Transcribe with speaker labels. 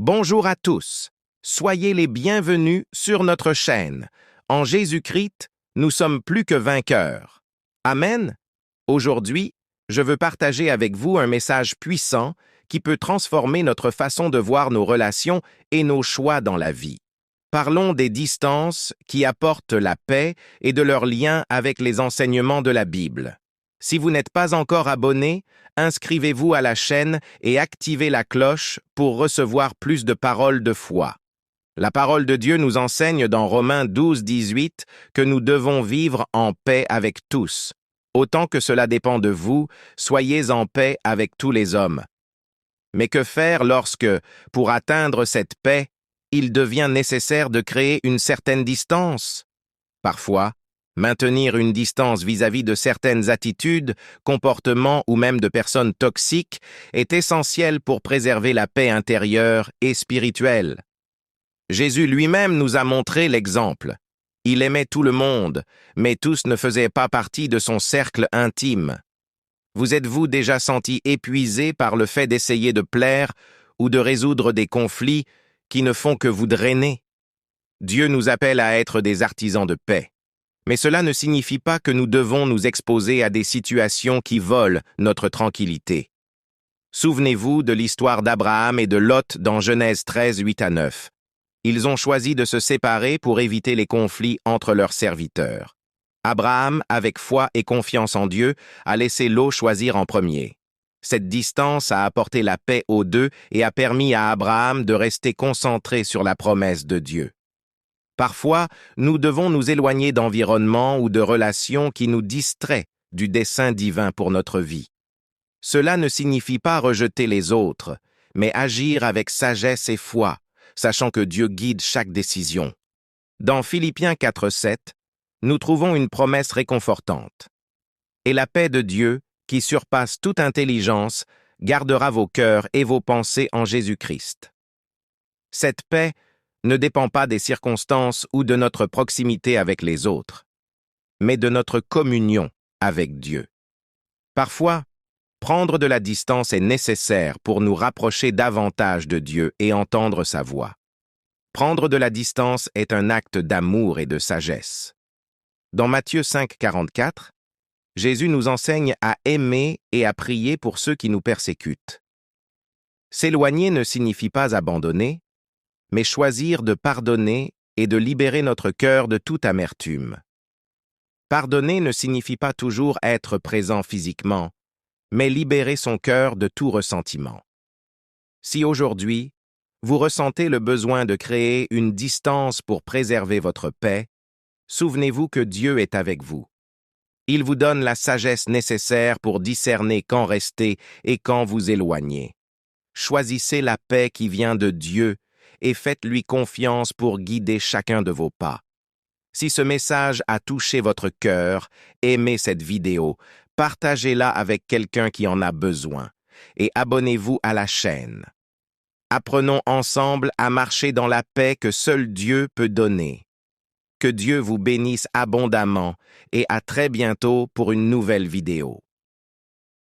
Speaker 1: Bonjour à tous. Soyez les bienvenus sur notre chaîne. En Jésus-Christ, nous sommes plus que vainqueurs. Amen. Aujourd'hui, je veux partager avec vous un message puissant qui peut transformer notre façon de voir nos relations et nos choix dans la vie. Parlons des distances qui apportent la paix et de leur lien avec les enseignements de la Bible. Si vous n'êtes pas encore abonné, inscrivez-vous à la chaîne et activez la cloche pour recevoir plus de paroles de foi. La parole de Dieu nous enseigne dans Romains 12-18 que nous devons vivre en paix avec tous. Autant que cela dépend de vous, soyez en paix avec tous les hommes. Mais que faire lorsque, pour atteindre cette paix, il devient nécessaire de créer une certaine distance? Parfois, maintenir une distance vis-à-vis de certaines attitudes, comportements ou même de personnes toxiques est essentiel pour préserver la paix intérieure et spirituelle. Jésus lui-même nous a montré l'exemple. Il aimait tout le monde, mais tous ne faisaient pas partie de son cercle intime. Vous êtes-vous déjà senti épuisé par le fait d'essayer de plaire ou de résoudre des conflits qui ne font que vous drainer? Dieu nous appelle à être des artisans de paix. Mais cela ne signifie pas que nous devons nous exposer à des situations qui volent notre tranquillité. Souvenez-vous de l'histoire d'Abraham et de Lot dans Genèse 13, 8-9. Ils ont choisi de se séparer pour éviter les conflits entre leurs serviteurs. Abraham, avec foi et confiance en Dieu, a laissé Lot choisir en premier. Cette distance a apporté la paix aux deux et a permis à Abraham de rester concentré sur la promesse de Dieu. Parfois, nous devons nous éloigner d'environnements ou de relations qui nous distraient du dessein divin pour notre vie. Cela ne signifie pas rejeter les autres, mais agir avec sagesse et foi, sachant que Dieu guide chaque décision. Dans Philippiens 4:7, nous trouvons une promesse réconfortante. « Et la paix de Dieu, qui surpasse toute intelligence, gardera vos cœurs et vos pensées en Jésus-Christ. » Cette paix ne dépend pas des circonstances ou de notre proximité avec les autres, mais de notre communion avec Dieu. Parfois, prendre de la distance est nécessaire pour nous rapprocher davantage de Dieu et entendre sa voix. Prendre de la distance est un acte d'amour et de sagesse. Dans Matthieu 5,44, Jésus nous enseigne à aimer et à prier pour ceux qui nous persécutent. S'éloigner ne signifie pas abandonner, mais choisir de pardonner et de libérer notre cœur de toute amertume. Pardonner ne signifie pas toujours être présent physiquement, mais libérer son cœur de tout ressentiment. Si aujourd'hui, vous ressentez le besoin de créer une distance pour préserver votre paix, souvenez-vous que Dieu est avec vous. Il vous donne la sagesse nécessaire pour discerner quand rester et quand vous éloigner. Choisissez la paix qui vient de Dieu et faites-lui confiance pour guider chacun de vos pas. Si ce message a touché votre cœur, aimez cette vidéo, partagez-la avec quelqu'un qui en a besoin et abonnez-vous à la chaîne. Apprenons ensemble à marcher dans la paix que seul Dieu peut donner. Que Dieu vous bénisse abondamment et à très bientôt pour une nouvelle vidéo.